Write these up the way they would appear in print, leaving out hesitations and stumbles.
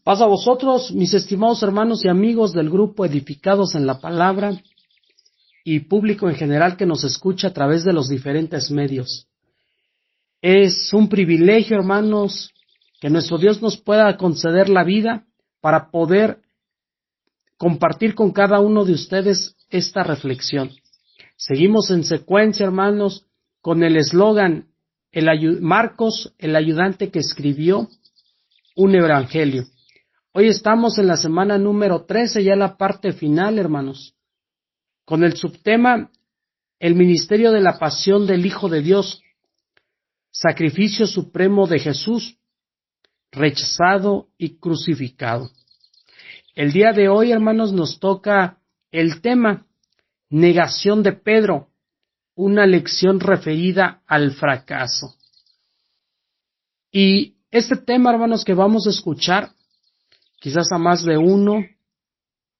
Paz a vosotros, mis estimados hermanos y amigos del grupo Edificados en la Palabra y público en general que nos escucha a través de los diferentes medios. Es un privilegio, hermanos, que nuestro Dios nos pueda conceder la vida para poder compartir con cada uno de ustedes esta reflexión. Seguimos en secuencia, hermanos, con el eslogan Marcos, el ayudante que escribió un evangelio. Hoy estamos en la semana número 13, ya la parte final, hermanos, con el subtema El ministerio de la pasión del Hijo de Dios, sacrificio supremo de Jesús, rechazado y crucificado. El día de hoy, hermanos, nos toca el tema negación de Pedro, una lección referida al fracaso. Y este tema, hermanos, que vamos a escuchar, quizás a más de uno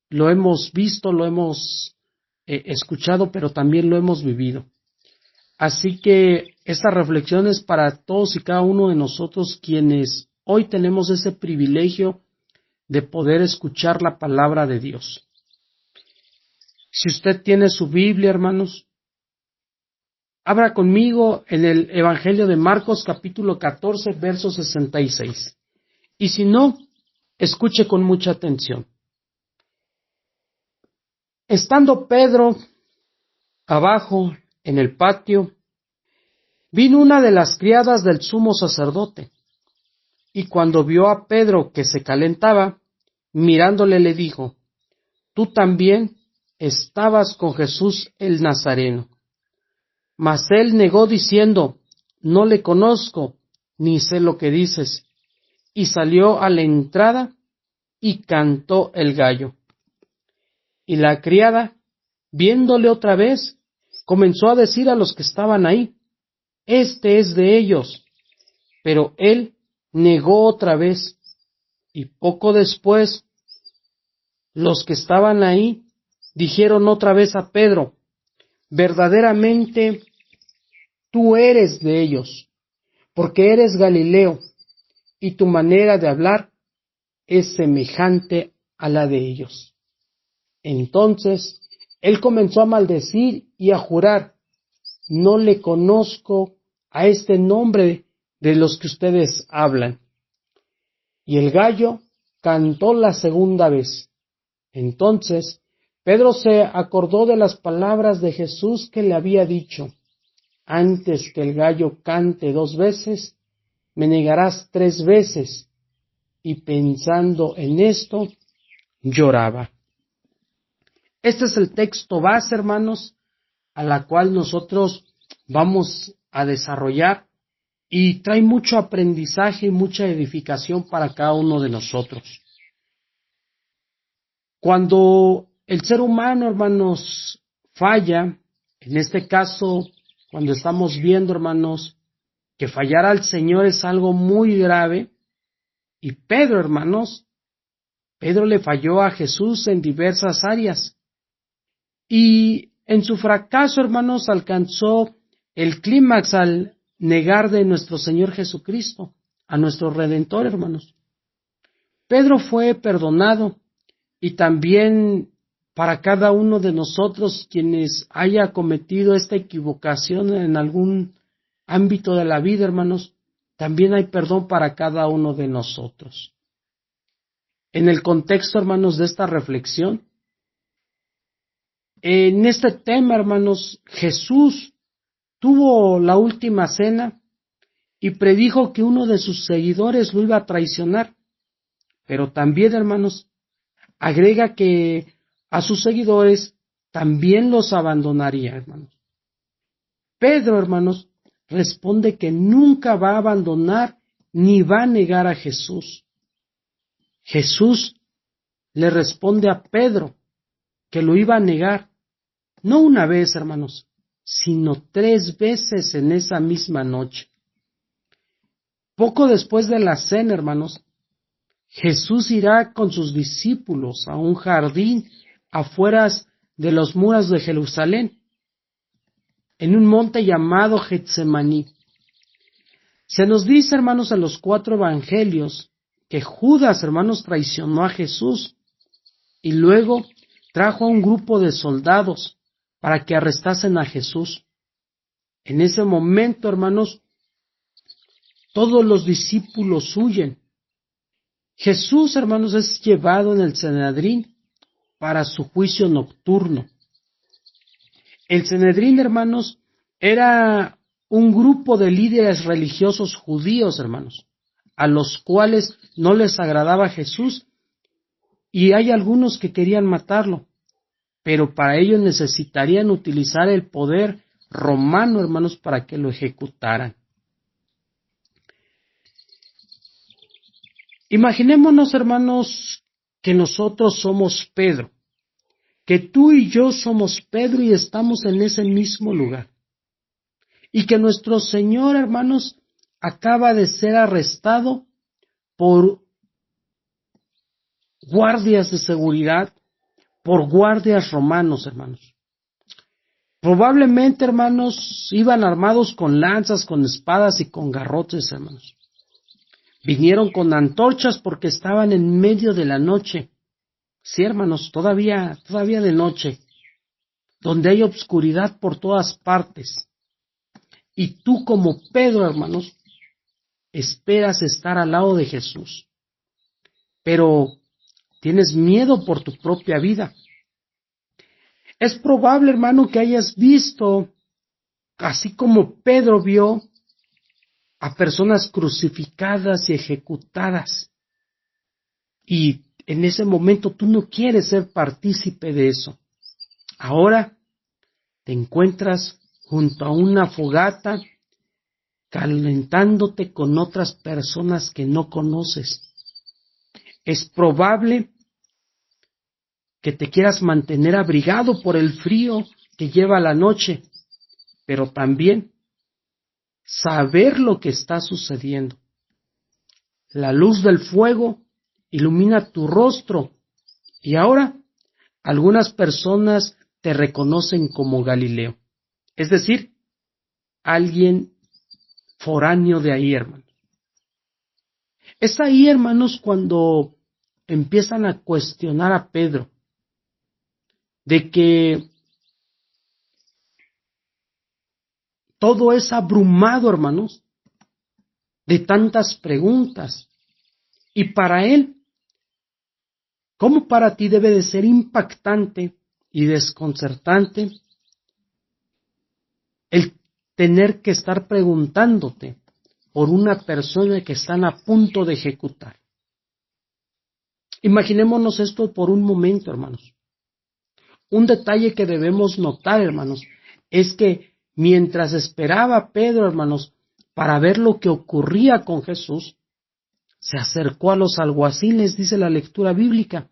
lo hemos visto, lo hemos escuchado, pero también lo hemos vivido. Así que esta reflexión es para todos y cada uno de nosotros quienes hoy tenemos ese privilegio de poder escuchar la palabra de Dios. Si usted tiene su Biblia, hermanos, abra conmigo en el Evangelio de Marcos, capítulo 14, verso 66. Y si no, escuche con mucha atención. Estando Pedro abajo en el patio, vino una de las criadas del sumo sacerdote, y cuando vio a Pedro que se calentaba, mirándole le dijo: «Tú también estabas con Jesús el Nazareno». Mas él negó diciendo: «No le conozco, ni sé lo que dices». Y salió a la entrada y cantó el gallo. Y la criada, viéndole otra vez, comenzó a decir a los que estaban ahí: «Este es de ellos». Pero él negó otra vez. Y poco después, los que estaban ahí dijeron otra vez a Pedro: «Verdaderamente tú eres de ellos, porque eres Galileo, y tu manera de hablar es semejante a la de ellos». Entonces él comenzó a maldecir y a jurar: «No le conozco a este nombre de los que ustedes hablan». Y el gallo cantó la segunda vez. Entonces Pedro se acordó de las palabras de Jesús que le había dicho: «Antes que el gallo cante 2 veces, me negarás 3 veces». Y pensando en esto, lloraba. Este es el texto base, hermanos, a la cual nosotros vamos a desarrollar, y trae mucho aprendizaje y mucha edificación para cada uno de nosotros. Cuando el ser humano, hermanos, falla, en este caso, cuando estamos viendo, hermanos, que fallar al Señor es algo muy grave, y Pedro, hermanos, Pedro le falló a Jesús en diversas áreas, y en su fracaso, hermanos, alcanzó el clímax al negar de nuestro Señor Jesucristo, a nuestro Redentor, hermanos. Pedro fue perdonado, y también para cada uno de nosotros quienes haya cometido esta equivocación en algún ámbito de la vida, hermanos, también hay perdón para cada uno de nosotros. En el contexto, hermanos, de esta reflexión, en este tema, hermanos, Jesús tuvo la última cena y predijo que uno de sus seguidores lo iba a traicionar, pero también, hermanos, agrega que a sus seguidores también los abandonaría, hermanos. Pedro, hermanos, responde que nunca va a abandonar ni va a negar a Jesús. Jesús le responde a Pedro que lo iba a negar, no una vez, hermanos, sino 3 veces en esa misma noche. Poco después de la cena, hermanos, Jesús irá con sus discípulos a un jardín afuera de los muros de Jerusalén, en un monte llamado Getsemaní. Se nos dice, hermanos, en los 4 evangelios que Judas, hermanos, traicionó a Jesús y luego trajo a un grupo de soldados para que arrestasen a Jesús. En ese momento, hermanos, todos los discípulos huyen. Jesús, hermanos, es llevado en el Sanedrín para su juicio nocturno. El Sanedrín, hermanos, era un grupo de líderes religiosos judíos, hermanos, a los cuales no les agradaba Jesús, y hay algunos que querían matarlo, pero para ello necesitarían utilizar el poder romano, hermanos, para que lo ejecutaran. Imaginémonos, hermanos, que nosotros somos Pedro, que tú y yo somos Pedro y estamos en ese mismo lugar, y que nuestro Señor, hermanos, acaba de ser arrestado por guardias de seguridad, por guardias romanos, hermanos. Probablemente, hermanos, iban armados con lanzas, con espadas y con garrotes, hermanos. Vinieron con antorchas porque estaban en medio de la noche. Sí, hermanos, todavía de noche, donde hay obscuridad por todas partes. Y tú como Pedro, hermanos, esperas estar al lado de Jesús. Pero tienes miedo por tu propia vida. Es probable, hermano, que hayas visto, así como Pedro vio, a personas crucificadas y ejecutadas. Y en ese momento tú no quieres ser partícipe de eso. Ahora te encuentras junto a una fogata, calentándote con otras personas que no conoces. Es probable que te quieras mantener abrigado por el frío que lleva la noche, pero también saber lo que está sucediendo. La luz del fuego ilumina tu rostro y ahora algunas personas te reconocen como Galileo, es decir, alguien foráneo de ahí, hermanos. Es ahí, hermanos, cuando empiezan a cuestionar a Pedro de que todo es abrumado, hermanos, de tantas preguntas. Y para él, como para ti, debe de ser impactante y desconcertante el tener que estar preguntándote por una persona que están a punto de ejecutar. Imaginémonos esto por un momento, hermanos. Un detalle que debemos notar, hermanos, es que mientras esperaba Pedro, hermanos, para ver lo que ocurría con Jesús, se acercó a los alguaciles, dice la lectura bíblica,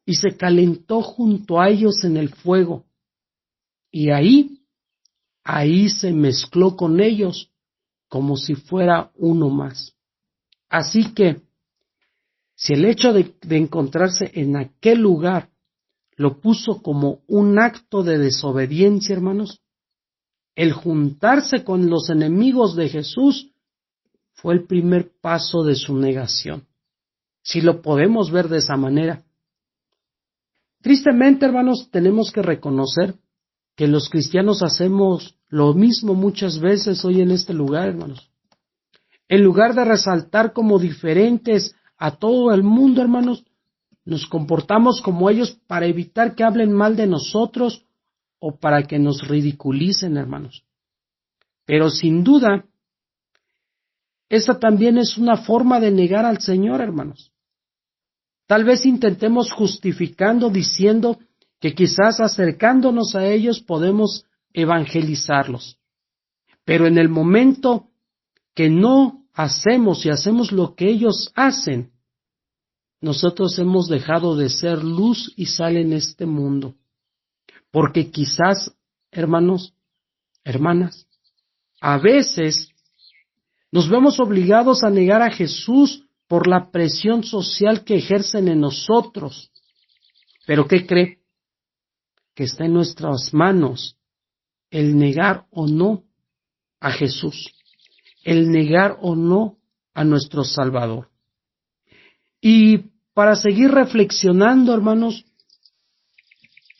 y se calentó junto a ellos en el fuego. Y ahí se mezcló con ellos como si fuera uno más. Así que, si el hecho de encontrarse en aquel lugar lo puso como un acto de desobediencia, hermanos, el juntarse con los enemigos de Jesús fue el primer paso de su negación. Si lo podemos ver de esa manera. Tristemente, hermanos, tenemos que reconocer que los cristianos hacemos lo mismo muchas veces hoy en este lugar, hermanos. En lugar de resaltar como diferentes a todo el mundo, hermanos, nos comportamos como ellos para evitar que hablen mal de nosotros o para que nos ridiculicen, hermanos. Pero sin duda, esta también es una forma de negar al Señor, hermanos. Tal vez intentemos justificando diciendo que quizás acercándonos a ellos podemos evangelizarlos. Pero en el momento que no hacemos y hacemos lo que ellos hacen, nosotros hemos dejado de ser luz y sal en este mundo. Porque quizás, hermanos, hermanas, a veces nos vemos obligados a negar a Jesús por la presión social que ejercen en nosotros. Pero ¿qué cree? Que está en nuestras manos el negar o no a Jesús, el negar o no a nuestro Salvador. Y para seguir reflexionando, hermanos,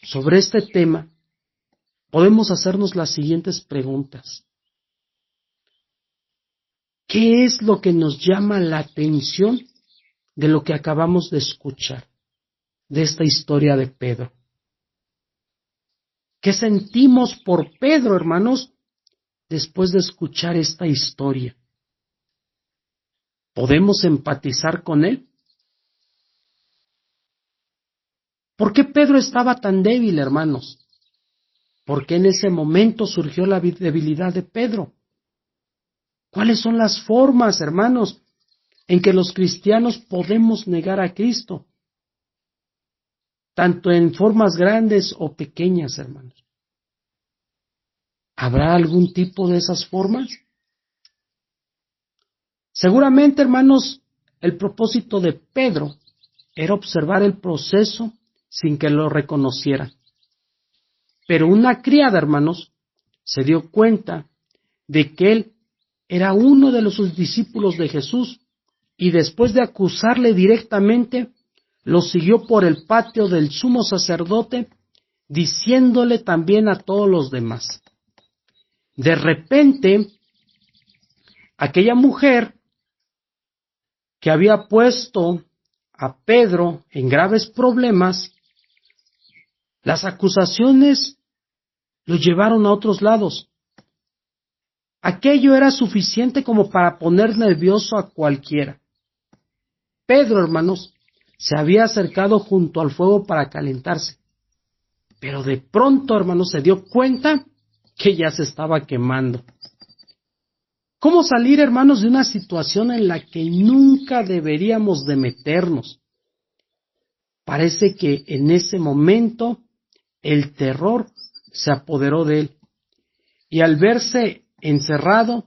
sobre este tema, podemos hacernos las siguientes preguntas. ¿Qué es lo que nos llama la atención de lo que acabamos de escuchar, de esta historia de Pedro? ¿Qué sentimos por Pedro, hermanos, después de escuchar esta historia? ¿Podemos empatizar con él? ¿Por qué Pedro estaba tan débil, hermanos? ¿Por qué en ese momento surgió la debilidad de Pedro? ¿Cuáles son las formas, hermanos, en que los cristianos podemos negar a Cristo? Tanto en formas grandes o pequeñas, hermanos. ¿Habrá algún tipo de esas formas? Seguramente, hermanos, el propósito de Pedro era observar el proceso sin que lo reconocieran. Pero una criada, hermanos, se dio cuenta de que él era uno de los discípulos de Jesús y después de acusarle directamente, lo siguió por el patio del sumo sacerdote, diciéndole también a todos los demás. De repente, aquella mujer que había puesto a Pedro en graves problemas, las acusaciones lo llevaron a otros lados. Aquello era suficiente como para poner nervioso a cualquiera. Pedro, hermanos, se había acercado junto al fuego para calentarse, pero de pronto, hermanos, se dio cuenta que ya se estaba quemando. ¿Cómo salir, hermanos, de una situación en la que nunca deberíamos de meternos? Parece que en ese momento el terror se apoderó de él, y al verse encerrado,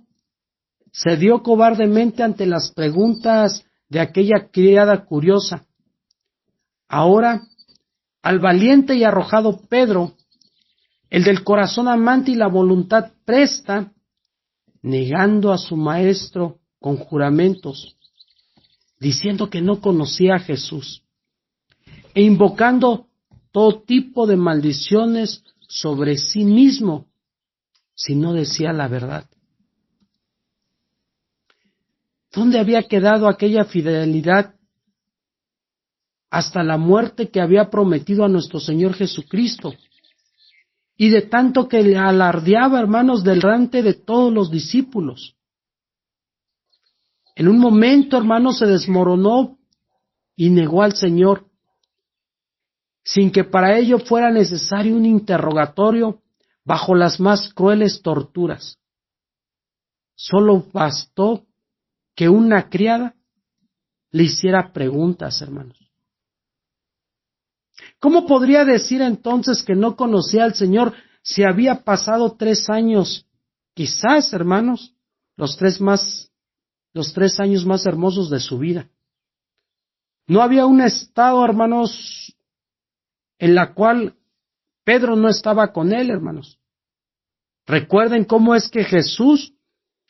se dio cobardemente ante las preguntas de aquella criada curiosa. Ahora, al valiente y arrojado Pedro, el del corazón amante y la voluntad presta, negando a su maestro con juramentos, diciendo que no conocía a Jesús, e invocando todo tipo de maldiciones sobre sí mismo, si no decía la verdad. ¿Dónde había quedado aquella fidelidad hasta la muerte que había prometido a nuestro Señor Jesucristo? Y de tanto que le alardeaba, hermanos, delante de todos los discípulos. En un momento, hermanos, se desmoronó y negó al Señor, sin que para ello fuera necesario un interrogatorio bajo las más crueles torturas. Solo bastó que una criada le hiciera preguntas, hermanos. ¿Cómo podría decir entonces que no conocía al Señor si había pasado 3 años, quizás, hermanos, los 3 años más hermosos de su vida? No había un estado, hermanos, en la cual Pedro no estaba con él, hermanos. Recuerden cómo es que Jesús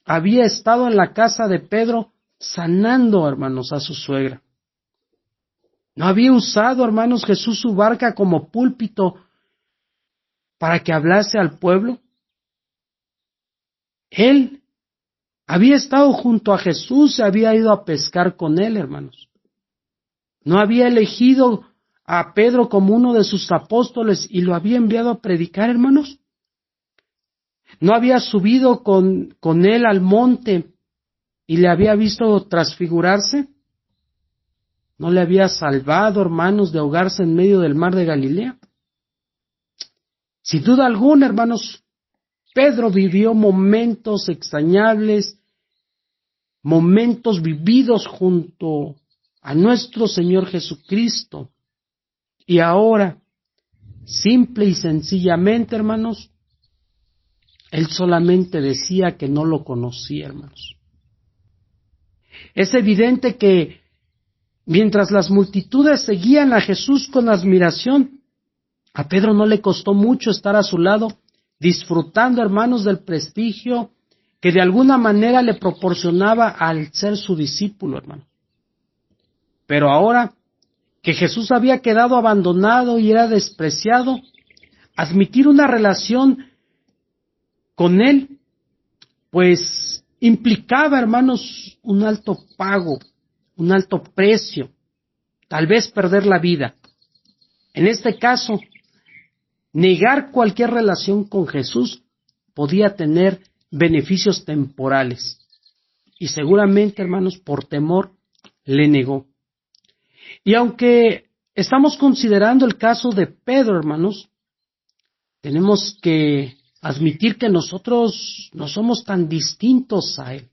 había estado en la casa de Pedro sanando, hermanos, a su suegra. ¿No había usado, hermanos, Jesús su barca como púlpito para que hablase al pueblo? Él había estado junto a Jesús, se había ido a pescar con él, hermanos. ¿No había elegido a Pedro como uno de sus apóstoles y lo había enviado a predicar, hermanos? ¿No había subido con él al monte y le había visto transfigurarse? ¿No le había salvado, hermanos, de ahogarse en medio del mar de Galilea? Sin duda alguna, hermanos, Pedro vivió momentos extrañables, momentos vividos junto a nuestro Señor Jesucristo. Y ahora, simple y sencillamente, hermanos, él solamente decía que no lo conocía, hermanos. Es evidente que mientras las multitudes seguían a Jesús con admiración, a Pedro no le costó mucho estar a su lado, disfrutando, hermanos, del prestigio que de alguna manera le proporcionaba al ser su discípulo, hermano. Pero ahora que Jesús había quedado abandonado y era despreciado, admitir una relación con Él, pues implicaba, hermanos, un alto pago, un alto precio, tal vez perder la vida. En este caso, negar cualquier relación con Jesús podía tener beneficios temporales. Y seguramente, hermanos, por temor, le negó. Y aunque estamos considerando el caso de Pedro, hermanos, tenemos que admitir que nosotros no somos tan distintos a él.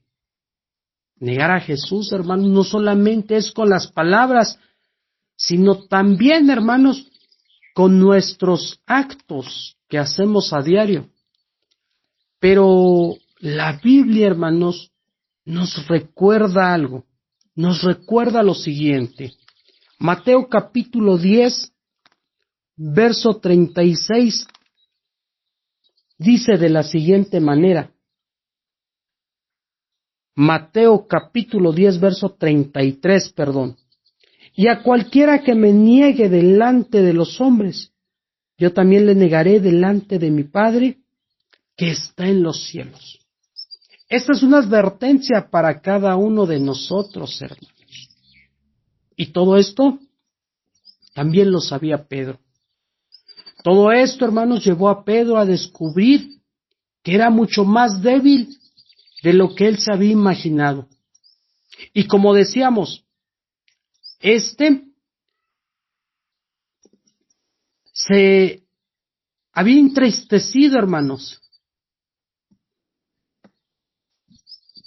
Negar a Jesús, hermanos, no solamente es con las palabras, sino también, hermanos, con nuestros actos que hacemos a diario. Pero la Biblia, hermanos, nos recuerda algo, nos recuerda lo siguiente. Mateo capítulo 10, verso 36, dice de la siguiente manera. Mateo capítulo 10, verso 33, perdón. Y a cualquiera que me niegue delante de los hombres, yo también le negaré delante de mi Padre que está en los cielos. Esta es una advertencia para cada uno de nosotros, hermanos. Y todo esto también lo sabía Pedro. Todo esto, hermanos, llevó a Pedro a descubrir que era mucho más débil de lo que él se había imaginado. Y como decíamos, se había entristecido, hermanos.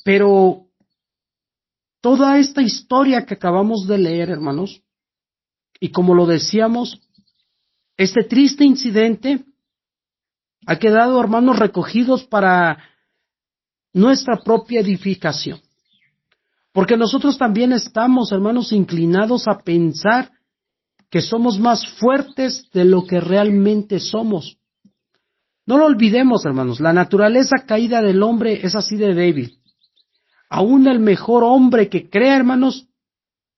Pero toda esta historia que acabamos de leer, hermanos, y como lo decíamos, este triste incidente ha quedado, hermanos, recogidos para nuestra propia edificación. Porque nosotros también estamos, hermanos, inclinados a pensar que somos más fuertes de lo que realmente somos. No lo olvidemos, hermanos, la naturaleza caída del hombre es así de débil. Aún el mejor hombre que crea, hermanos,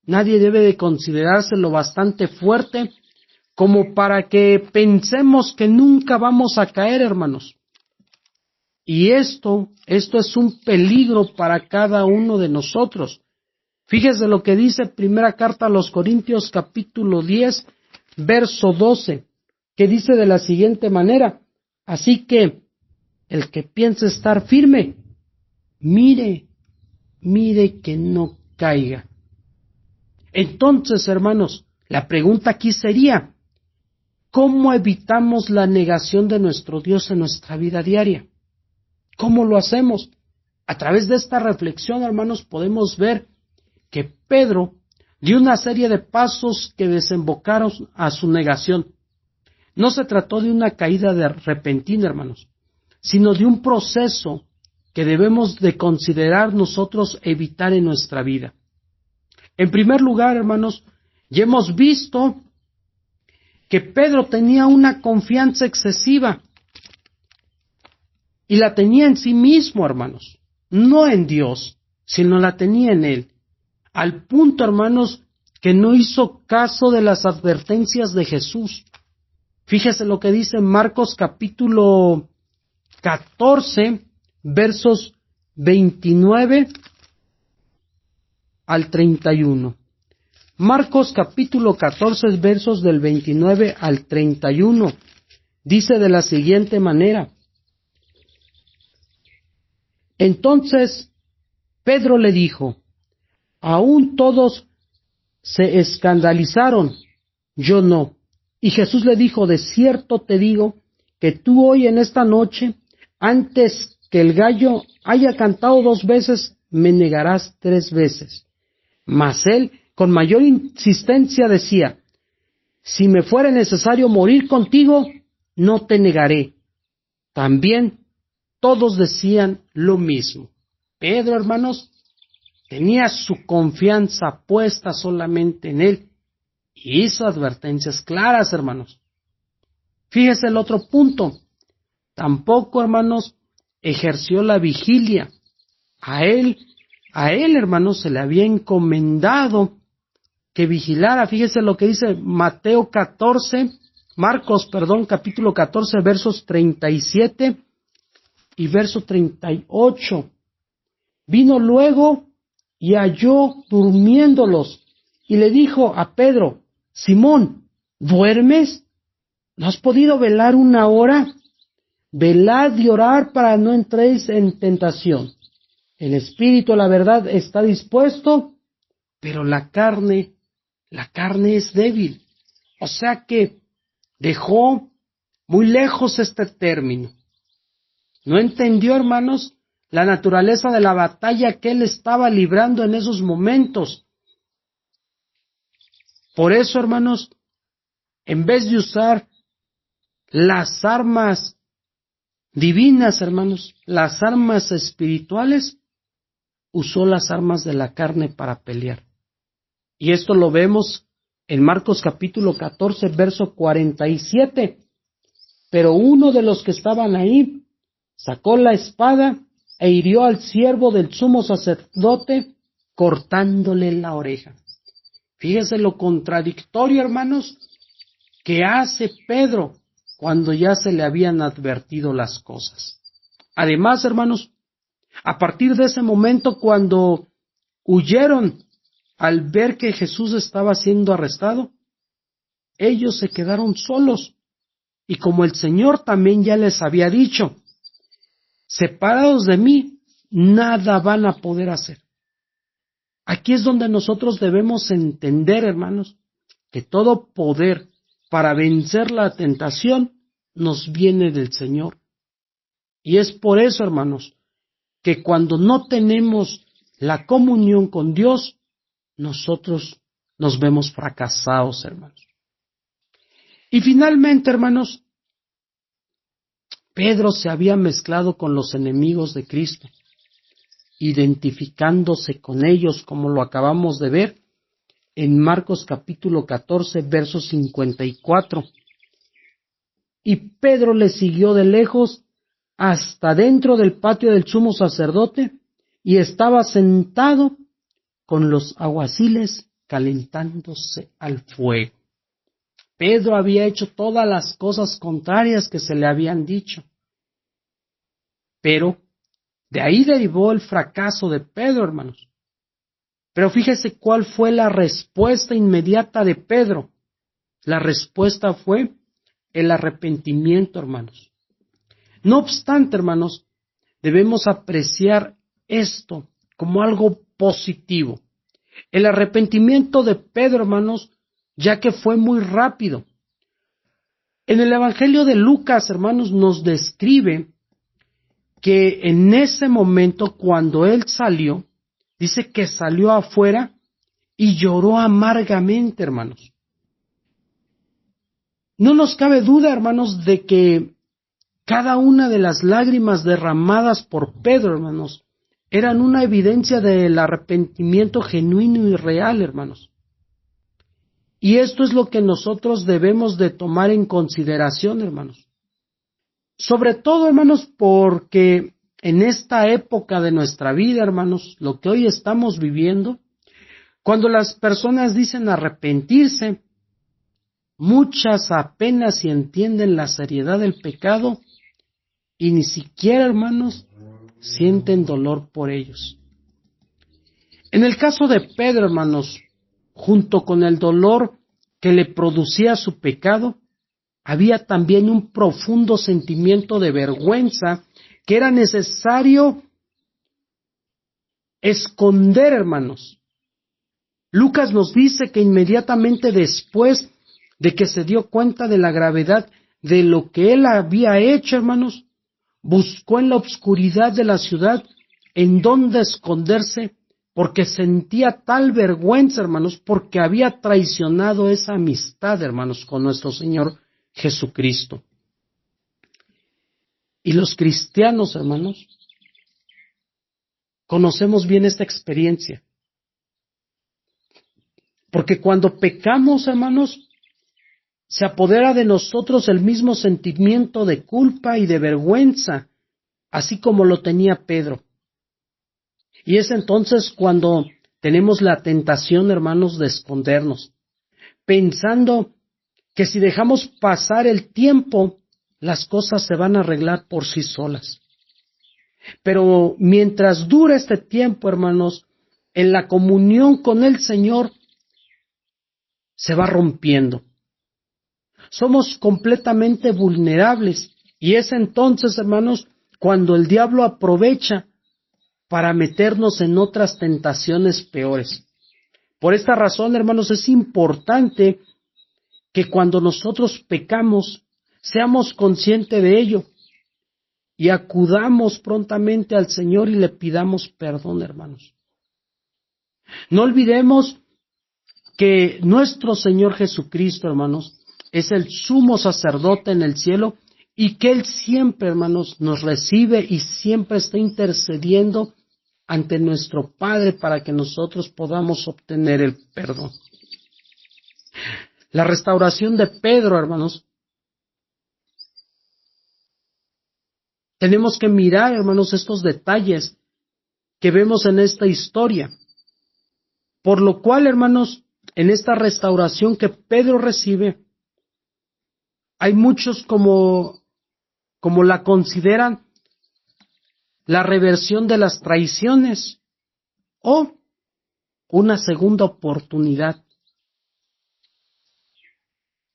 nadie debe de considerarse lo bastante fuerte como para que pensemos que nunca vamos a caer, hermanos. Y esto es un peligro para cada uno de nosotros. Fíjese lo que dice primera carta a los Corintios capítulo 10, verso 12, que dice de la siguiente manera: así que el que piense estar firme, mire que no caiga. Entonces, hermanos, la pregunta aquí sería, ¿cómo evitamos la negación de nuestro Dios en nuestra vida diaria? ¿Cómo lo hacemos? A través de esta reflexión, hermanos, podemos ver que Pedro dio una serie de pasos que desembocaron a su negación. No se trató de una caída repentina, hermanos, sino de un proceso que debemos de considerar nosotros evitar en nuestra vida. En primer lugar, hermanos, ya hemos visto que Pedro tenía una confianza excesiva y la tenía en sí mismo, hermanos, no en Dios, sino la tenía en él, al punto, hermanos, que no hizo caso de las advertencias de Jesús. Fíjese lo que dice Marcos capítulo 14, versos 29 al 31. Marcos capítulo 14, versos del 29 al 31. Dice de la siguiente manera: entonces Pedro le dijo, aún todos se escandalizaron, yo no. Y Jesús le dijo, de cierto te digo, que tú hoy en esta noche, antes que el gallo haya cantado 2 veces, me negarás 3 veces. Mas él, con mayor insistencia, decía, si me fuera necesario morir contigo, no te negaré. También todos decían lo mismo. Pedro, hermanos, tenía su confianza puesta solamente en él y hizo advertencias claras, hermanos. Fíjese el otro punto. Tampoco, hermanos, ejerció la vigilia. A él, hermanos, se le había encomendado que vigilara. Fíjese lo que dice Marcos, capítulo 14, versos 37 y verso 38. Vino luego y halló durmiéndolos, y le dijo a Pedro: Simón, ¿duermes? ¿No has podido velar una hora? Velad y orad para no entréis en tentación. El espíritu, la verdad, está dispuesto, pero la carne es débil. O sea que dejó muy lejos este término. No entendió, hermanos, la naturaleza de la batalla que él estaba librando en esos momentos. Por eso, hermanos, en vez de usar las armas divinas, hermanos, las armas espirituales, usó las armas de la carne para pelear. Y esto lo vemos en Marcos capítulo 14, verso 47. Pero uno de los que estaban ahí sacó la espada e hirió al siervo del sumo sacerdote, cortándole la oreja. Fíjese lo contradictorio, hermanos, que hace Pedro cuando ya se le habían advertido las cosas. Además, hermanos, a partir de ese momento, cuando huyeron al ver que Jesús estaba siendo arrestado, ellos se quedaron solos. Y como el Señor también ya les había dicho, separados de mí, nada van a poder hacer. Aquí es donde nosotros debemos entender, hermanos, que todo poder para vencer la tentación nos viene del Señor. Y es por eso, hermanos, que cuando no tenemos la comunión con Dios, nosotros nos vemos fracasados, hermanos. Y finalmente, hermanos, Pedro se había mezclado con los enemigos de Cristo, identificándose con ellos, como lo acabamos de ver en Marcos capítulo 14, verso 54. Y Pedro le siguió de lejos hasta dentro del patio del sumo sacerdote, y estaba sentado con los alguaciles calentándose al fuego. Pedro había hecho todas las cosas contrarias que se le habían dicho. Pero de ahí derivó el fracaso de Pedro, hermanos. Pero fíjese cuál fue la respuesta inmediata de Pedro. La respuesta fue el arrepentimiento, hermanos. No obstante, hermanos, debemos apreciar esto como algo positivo. El arrepentimiento de Pedro, hermanos, ya que fue muy rápido. En el Evangelio de Lucas, hermanos, nos describe que en ese momento, cuando él salió, dice que salió afuera y lloró amargamente, hermanos. No nos cabe duda, hermanos, de que cada una de las lágrimas derramadas por Pedro, hermanos, eran una evidencia del arrepentimiento genuino y real, hermanos. Y esto es lo que nosotros debemos de tomar en consideración, hermanos. Sobre todo, hermanos, porque en esta época de nuestra vida, hermanos, lo que hoy estamos viviendo, cuando las personas dicen arrepentirse, muchas apenas si entienden la seriedad del pecado y ni siquiera, hermanos, sienten dolor por ellos. En el caso de Pedro, hermanos, junto con el dolor que le producía su pecado, había también un profundo sentimiento de vergüenza que era necesario esconder, hermanos. Lucas nos dice que inmediatamente después de que se dio cuenta de la gravedad de lo que él había hecho, hermanos, buscó en la oscuridad de la ciudad en donde esconderse, porque sentía tal vergüenza, hermanos, porque había traicionado esa amistad, hermanos, con nuestro Señor Jesucristo. Y los cristianos, hermanos, conocemos bien esta experiencia. Porque cuando pecamos, hermanos, se apodera de nosotros el mismo sentimiento de culpa y de vergüenza, así como lo tenía Pedro. Y es entonces cuando tenemos la tentación, hermanos, de escondernos, pensando que si dejamos pasar el tiempo, las cosas se van a arreglar por sí solas. Pero mientras dure este tiempo, hermanos, en la comunión con el Señor, se va rompiendo. Somos completamente vulnerables y es entonces, hermanos, cuando el diablo aprovecha para meternos en otras tentaciones peores. Por esta razón, hermanos, es importante que cuando nosotros pecamos, seamos conscientes de ello y acudamos prontamente al Señor y le pidamos perdón, hermanos. No olvidemos que nuestro Señor Jesucristo, hermanos, es el sumo sacerdote en el cielo y que Él siempre, hermanos, nos recibe y siempre está intercediendo ante nuestro Padre para que nosotros podamos obtener el perdón. La restauración de Pedro, hermanos, tenemos que mirar, hermanos, estos detalles que vemos en esta historia. Por lo cual, hermanos, en esta restauración que Pedro recibe, hay muchos como la consideran la reversión de las traiciones o una segunda oportunidad.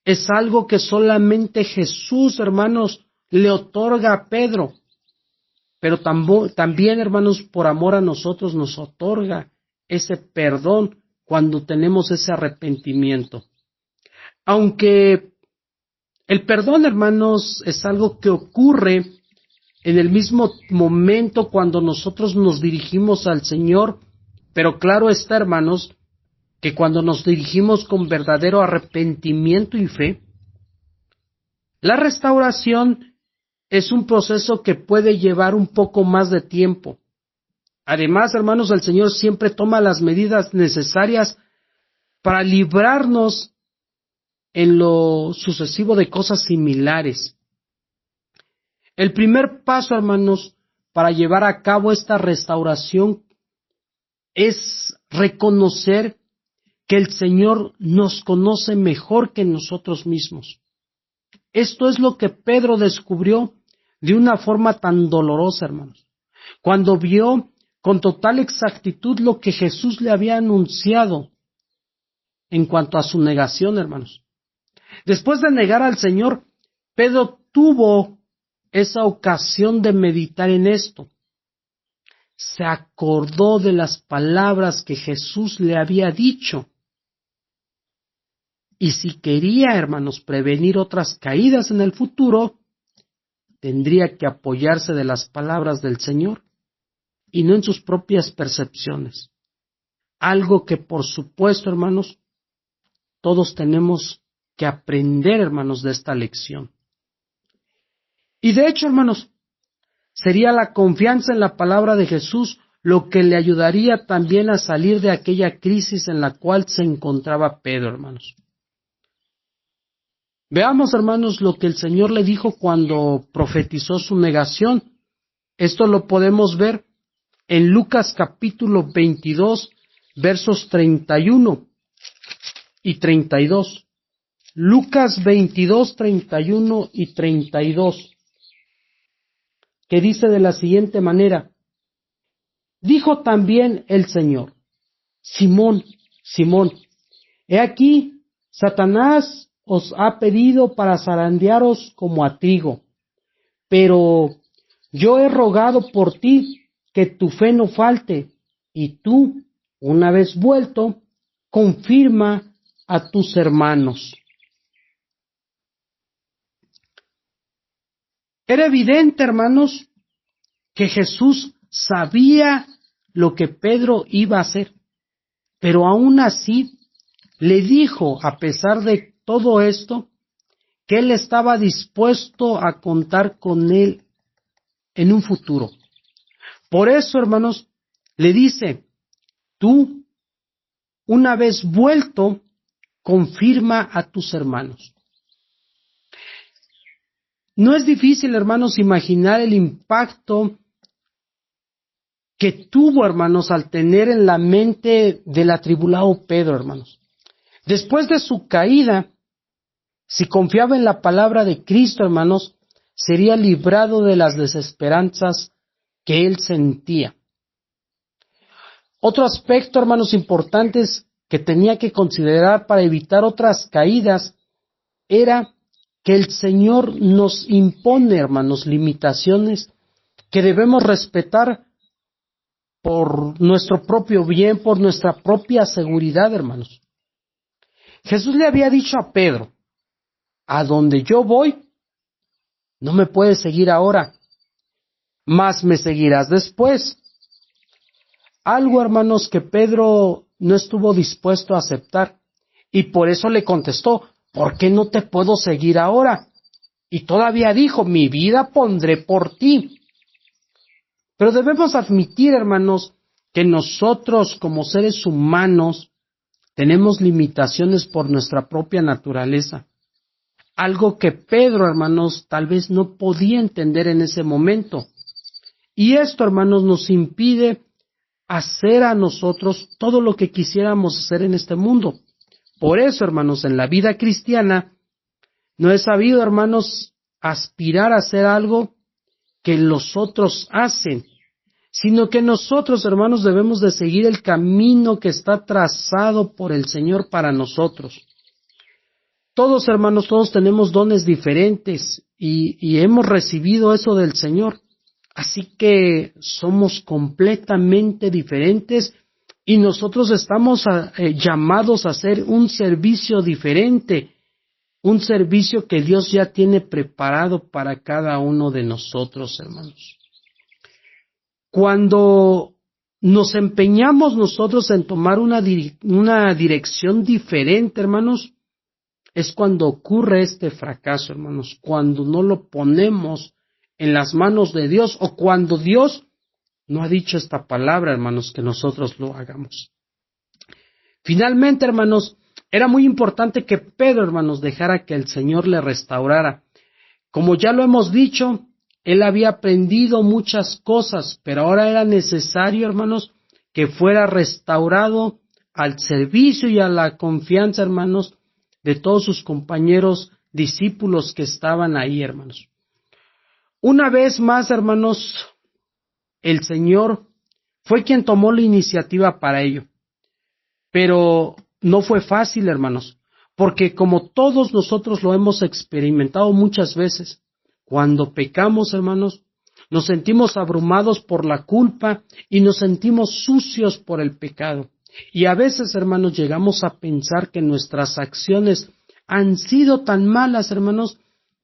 Es algo que solamente Jesús, hermanos, le otorga a Pedro, pero también, hermanos, por amor a nosotros nos otorga ese perdón cuando tenemos ese arrepentimiento. Aunque el perdón, hermanos, es algo que ocurre en el mismo momento cuando nosotros nos dirigimos al Señor, pero claro está, hermanos, que cuando nos dirigimos con verdadero arrepentimiento y fe, la restauración es un proceso que puede llevar un poco más de tiempo. Además, hermanos, el Señor siempre toma las medidas necesarias para librarnos en lo sucesivo de cosas similares. El primer paso, hermanos, para llevar a cabo esta restauración es reconocer que el Señor nos conoce mejor que nosotros mismos. Esto es lo que Pedro descubrió de una forma tan dolorosa, hermanos, cuando vio con total exactitud lo que Jesús le había anunciado en cuanto a su negación, hermanos. Después de negar al Señor, Pedro tuvo esa ocasión de meditar en esto. Se acordó de las palabras que Jesús le había dicho. Y si quería, hermanos, prevenir otras caídas en el futuro, tendría que apoyarse de las palabras del Señor y no en sus propias percepciones. Algo que, por supuesto, hermanos, todos tenemos que aprender, hermanos, de esta lección. Y de hecho, hermanos, sería la confianza en la palabra de Jesús lo que le ayudaría también a salir de aquella crisis en la cual se encontraba Pedro, hermanos. Veamos, hermanos, lo que el Señor le dijo cuando profetizó su negación. Esto lo podemos ver en Lucas capítulo 22, versos 31 y 32. Lucas 22, 31 y 32. Que dice de la siguiente manera: dijo también el Señor: Simón, Simón, he aquí, Satanás os ha pedido para zarandearos como a trigo, pero yo he rogado por ti que tu fe no falte, y tú, una vez vuelto, confirma a tus hermanos. Era evidente, hermanos, que Jesús sabía lo que Pedro iba a hacer, pero aún así le dijo, a pesar de todo esto, que él estaba dispuesto a contar con él en un futuro. Por eso, hermanos, le dice: tú, una vez vuelto, confirma a tus hermanos. No es difícil, hermanos, imaginar el impacto que tuvo, hermanos, al tener en la mente del atribulado Pedro, hermanos. Después de su caída, si confiaba en la palabra de Cristo, hermanos, sería librado de las desesperanzas que él sentía. Otro aspecto, hermanos, importantes que tenía que considerar para evitar otras caídas era que el Señor nos impone, hermanos, limitaciones que debemos respetar por nuestro propio bien, por nuestra propia seguridad, hermanos. Jesús le había dicho a Pedro, a donde yo voy, no me puedes seguir ahora, mas me seguirás después. Algo, hermanos, que Pedro no estuvo dispuesto a aceptar, y por eso le contestó, ¿por qué no te puedo seguir ahora? Y todavía dijo, mi vida pondré por ti. Pero debemos admitir, hermanos, que nosotros como seres humanos tenemos limitaciones por nuestra propia naturaleza. Algo que Pedro, hermanos, tal vez no podía entender en ese momento. Y esto, hermanos, nos impide hacer a nosotros todo lo que quisiéramos hacer en este mundo. Por eso, hermanos, en la vida cristiana no es sabido, hermanos, aspirar a hacer algo que los otros hacen, sino que nosotros, hermanos, debemos de seguir el camino que está trazado por el Señor para nosotros. Todos, hermanos, todos tenemos dones diferentes y hemos recibido eso del Señor. Así que somos completamente diferentes y nosotros estamos llamados a hacer un servicio diferente, un servicio que Dios ya tiene preparado para cada uno de nosotros, hermanos. Cuando nos empeñamos nosotros en tomar una dirección diferente, hermanos, es cuando ocurre este fracaso, hermanos, cuando no lo ponemos en las manos de Dios o cuando Dios no ha dicho esta palabra, hermanos, que nosotros lo hagamos. Finalmente, hermanos, era muy importante que Pedro, hermanos, dejara que el Señor le restaurara. Como ya lo hemos dicho, él había aprendido muchas cosas, pero ahora era necesario, hermanos, que fuera restaurado al servicio y a la confianza, hermanos, de todos sus compañeros discípulos que estaban ahí, hermanos. Una vez más, hermanos, el Señor fue quien tomó la iniciativa para ello. Pero no fue fácil, hermanos, porque como todos nosotros lo hemos experimentado muchas veces, cuando pecamos, hermanos, nos sentimos abrumados por la culpa y nos sentimos sucios por el pecado. Y a veces, hermanos, llegamos a pensar que nuestras acciones han sido tan malas, hermanos,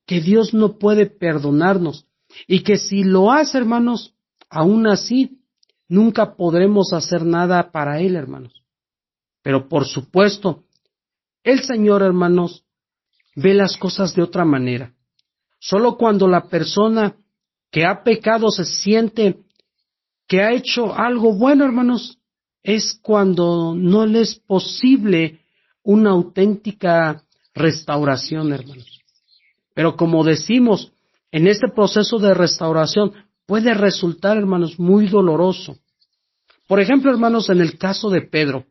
que Dios no puede perdonarnos. Y que si lo hace, hermanos, aún así, nunca podremos hacer nada para Él, hermanos. Pero por supuesto, el Señor, hermanos, ve las cosas de otra manera. Solo cuando la persona que ha pecado se siente que ha hecho algo bueno, hermanos, es cuando no le es posible una auténtica restauración, hermanos. Pero como decimos, en este proceso de restauración puede resultar, hermanos, muy doloroso. Por ejemplo, hermanos, en el caso de Pedro,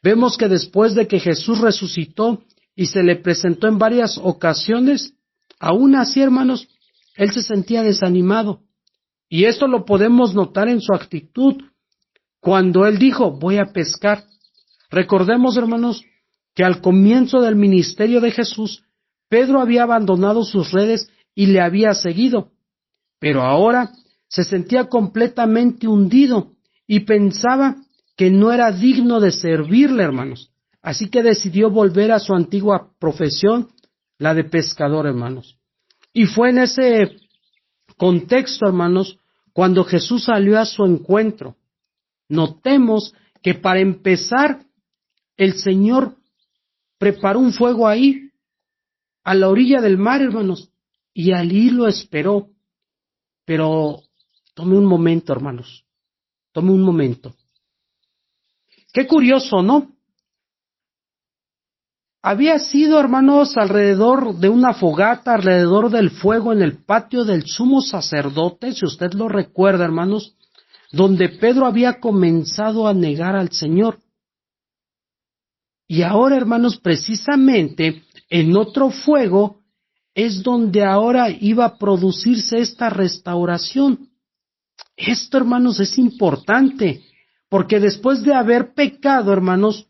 vemos que después de que Jesús resucitó y se le presentó en varias ocasiones, aún así, hermanos, él se sentía desanimado. Y esto lo podemos notar en su actitud cuando él dijo, voy a pescar. Recordemos, hermanos, que al comienzo del ministerio de Jesús, Pedro había abandonado sus redes y le había seguido, pero ahora se sentía completamente hundido y pensaba que no era digno de servirle, hermanos. Así que decidió volver a su antigua profesión, la de pescador, hermanos. Y fue en ese contexto, hermanos, cuando Jesús salió a su encuentro. Notemos que para empezar, el Señor preparó un fuego ahí, a la orilla del mar, hermanos, y allí lo esperó. Pero tome un momento, hermanos, tome un momento. Qué curioso, ¿no? Había sido, hermanos, alrededor de una fogata, alrededor del fuego en el patio del sumo sacerdote, si usted lo recuerda, hermanos, donde Pedro había comenzado a negar al Señor. Y ahora, hermanos, precisamente en otro fuego es donde ahora iba a producirse esta restauración. Esto, hermanos, es importante, porque después de haber pecado, hermanos,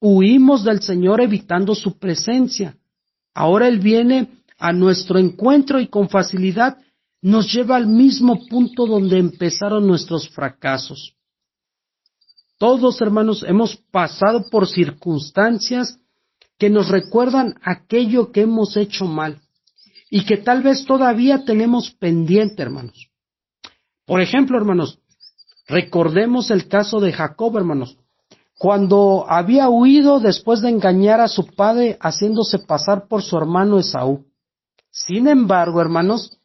huimos del Señor evitando su presencia. Ahora Él viene a nuestro encuentro y con facilidad nos lleva al mismo punto donde empezaron nuestros fracasos. Todos, hermanos, hemos pasado por circunstancias que nos recuerdan aquello que hemos hecho mal y que tal vez todavía tenemos pendiente, hermanos. Por ejemplo, hermanos, recordemos el caso de Jacob, hermanos, cuando había huido después de engañar a su padre haciéndose pasar por su hermano Esaú. Sin embargo, hermanos,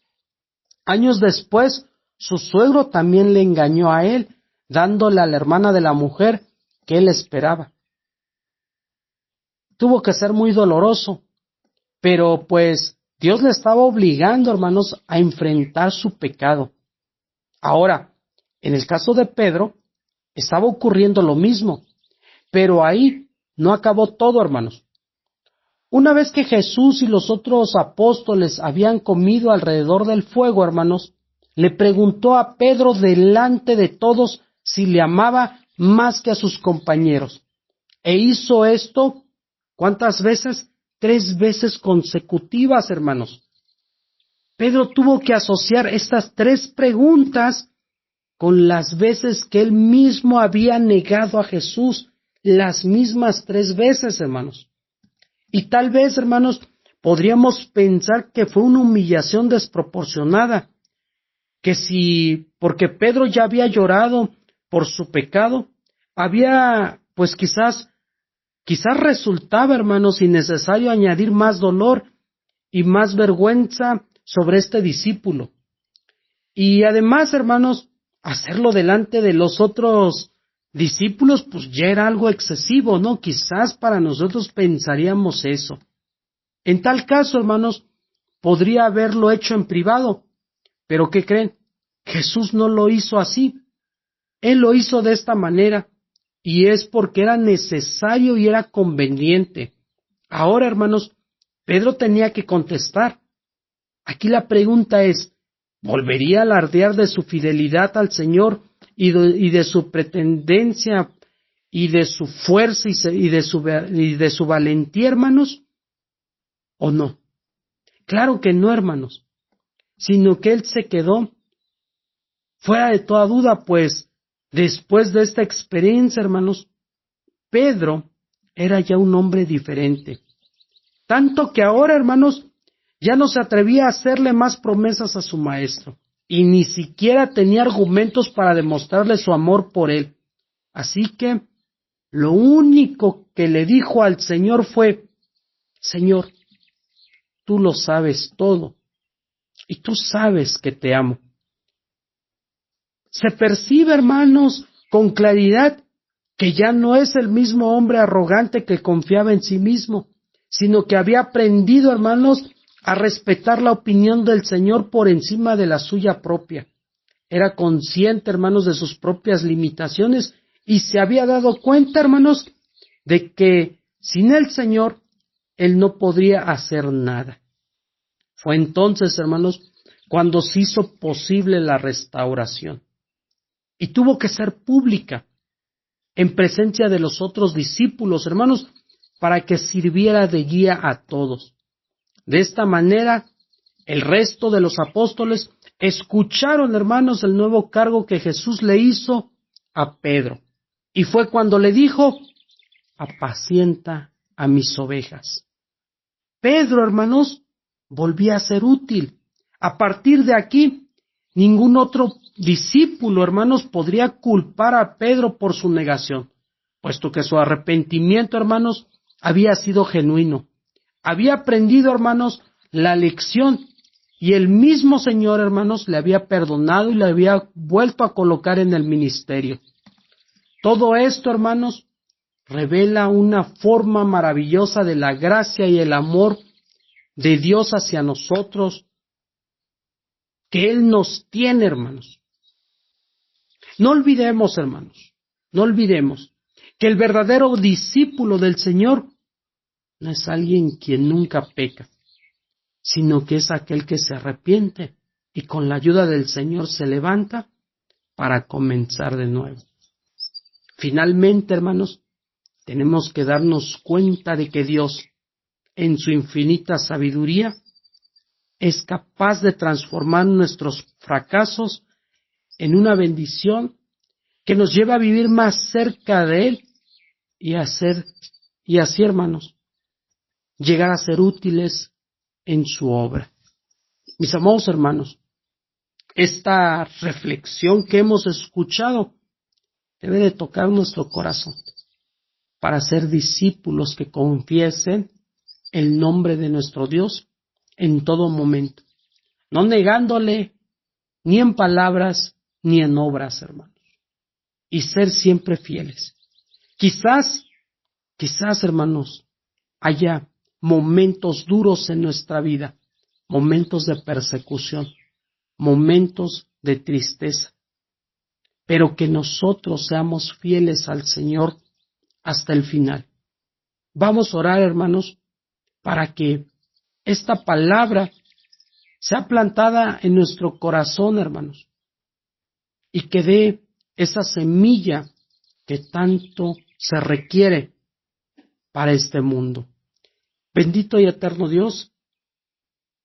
años después, su suegro también le engañó a él, dándole a la hermana de la mujer que él esperaba. Tuvo que ser muy doloroso, pero pues Dios le estaba obligando, hermanos, a enfrentar su pecado. Ahora, en el caso de Pedro, estaba ocurriendo lo mismo, pero ahí no acabó todo, hermanos. Una vez que Jesús y los otros apóstoles habían comido alrededor del fuego, hermanos, le preguntó a Pedro delante de todos si le amaba más que a sus compañeros. E hizo esto, ¿cuántas veces? 3 veces consecutivas, hermanos. Pedro tuvo que asociar estas 3 preguntas con las veces que él mismo había negado a Jesús, las mismas 3 veces, hermanos. Y tal vez, hermanos, podríamos pensar que fue una humillación desproporcionada, que si, porque Pedro ya había llorado por su pecado, pues quizás resultaba, hermanos, innecesario añadir más dolor y más vergüenza sobre este discípulo. Y además, hermanos, hacerlo delante de los otros discípulos, pues ya era algo excesivo, ¿no? Quizás para nosotros pensaríamos eso. En tal caso, hermanos, podría haberlo hecho en privado, pero ¿qué creen? Jesús no lo hizo así. Él lo hizo de esta manera, y es porque era necesario y era conveniente. Ahora, hermanos, Pedro tenía que contestar. Aquí la pregunta es, ¿volvería a alardear de su fidelidad al Señor y de su pretendencia y de su fuerza y de su valentía, hermanos? ¿O no? Claro que no, hermanos, sino que él se quedó fuera de toda duda, pues después de esta experiencia, hermanos, Pedro era ya un hombre diferente. Tanto que ahora, hermanos, ya no se atrevía a hacerle más promesas a su maestro, y ni siquiera tenía argumentos para demostrarle su amor por él. Así que lo único que le dijo al Señor fue, Señor, tú lo sabes todo, y tú sabes que te amo. Se percibe, hermanos, con claridad que ya no es el mismo hombre arrogante que confiaba en sí mismo, sino que había aprendido, hermanos, a respetar la opinión del Señor por encima de la suya propia. Era consciente, hermanos, de sus propias limitaciones y se había dado cuenta, hermanos, de que sin el Señor él no podría hacer nada. Fue entonces, hermanos, cuando se hizo posible la restauración. Y tuvo que ser pública, en presencia de los otros discípulos, hermanos, para que sirviera de guía a todos. De esta manera, el resto de los apóstoles escucharon, hermanos, el nuevo cargo que Jesús le hizo a Pedro. Y fue cuando le dijo, apacienta a mis ovejas. Pedro, hermanos, volvía a ser útil. A partir de aquí, ningún otro discípulo, hermanos, podría culpar a Pedro por su negación, puesto que su arrepentimiento, hermanos, había sido genuino. Había aprendido, hermanos, la lección, y el mismo Señor, hermanos, le había perdonado y le había vuelto a colocar en el ministerio. Todo esto, hermanos, revela una forma maravillosa de la gracia y el amor de Dios hacia nosotros, que Él nos tiene, hermanos. No olvidemos, hermanos, no olvidemos que el verdadero discípulo del Señor no es alguien quien nunca peca, sino que es aquel que se arrepiente y con la ayuda del Señor se levanta para comenzar de nuevo. Finalmente, hermanos, tenemos que darnos cuenta de que Dios, en su infinita sabiduría, es capaz de transformar nuestros fracasos en una bendición que nos lleva a vivir más cerca de Él y así, hermanos, llegar a ser útiles en su obra. Mis amados hermanos, esta reflexión que hemos escuchado debe de tocar nuestro corazón para ser discípulos que confiesen el nombre de nuestro Dios en todo momento, no negándole ni en palabras ni en obras, hermanos, y ser siempre fieles. Quizás, hermanos, haya momentos duros en nuestra vida, momentos de persecución, momentos de tristeza, pero que nosotros seamos fieles al Señor hasta el final. Vamos a orar, hermanos, para que esta palabra sea plantada en nuestro corazón, hermanos, y que dé esa semilla que tanto se requiere para este mundo. Bendito y eterno Dios,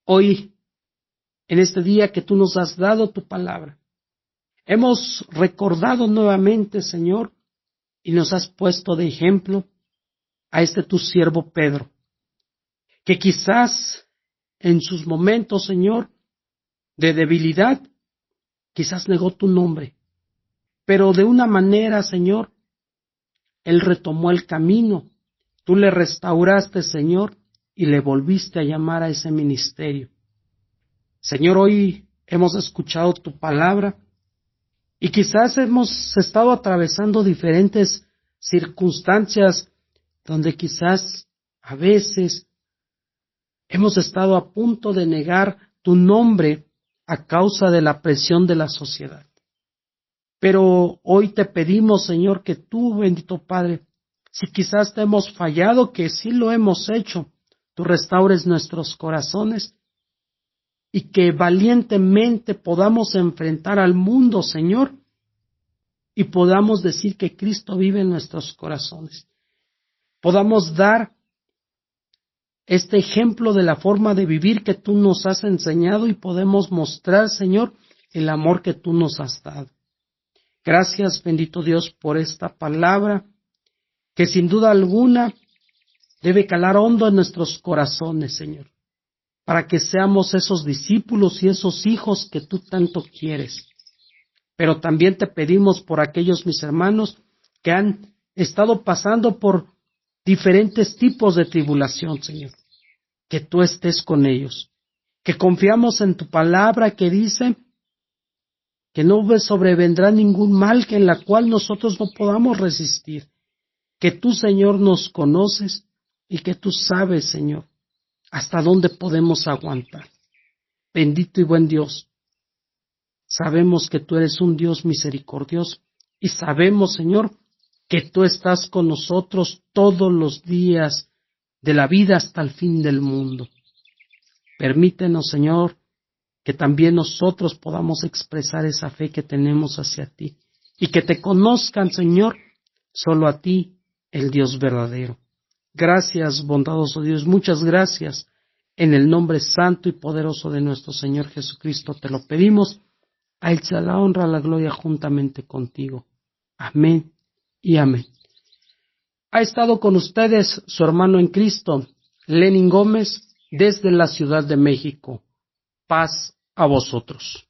hoy, en este día que tú nos has dado tu palabra, hemos recordado nuevamente, Señor, y nos has puesto de ejemplo a tu siervo Pedro, que quizás en sus momentos, Señor, de debilidad, quizás negó tu nombre, pero de una manera, Señor, él retomó el camino, tú le restauraste, Señor, y le volviste a llamar a ese ministerio. Señor, hoy hemos escuchado tu palabra y quizás hemos estado atravesando diferentes circunstancias donde quizás a veces hemos estado a punto de negar tu nombre a causa de la presión de la sociedad. Pero hoy te pedimos, Señor, que tú, bendito Padre, si quizás te hemos fallado, que sí lo hemos hecho, tú restaures nuestros corazones y que valientemente podamos enfrentar al mundo, Señor, y podamos decir que Cristo vive en nuestros corazones. Podamos dar este ejemplo de la forma de vivir que tú nos has enseñado y podemos mostrar, Señor, el amor que tú nos has dado. Gracias, bendito Dios, por esta palabra que sin duda alguna debe calar hondo en nuestros corazones, Señor, para que seamos esos discípulos y esos hijos que tú tanto quieres. Pero también te pedimos por aquellos mis hermanos que han estado pasando por diferentes tipos de tribulación, Señor, que tú estés con ellos, que confiamos en tu palabra que dice que no sobrevendrá ningún mal que en la cual nosotros no podamos resistir, que tú, Señor, nos conoces y que tú sabes, Señor, hasta dónde podemos aguantar. Bendito y buen Dios, sabemos que tú eres un Dios misericordioso y sabemos, Señor, que tú estás con nosotros todos los días de la vida hasta el fin del mundo. Permítenos, Señor, que también nosotros podamos expresar esa fe que tenemos hacia ti y que te conozcan, Señor, solo a ti, el Dios verdadero. Gracias, bondadoso Dios, muchas gracias. En el nombre santo y poderoso de nuestro Señor Jesucristo te lo pedimos. A Él sea la honra, la gloria juntamente contigo. Amén y amén. Ha estado con ustedes su hermano en Cristo, Lenin Gómez, desde la Ciudad de México. Paz a vosotros.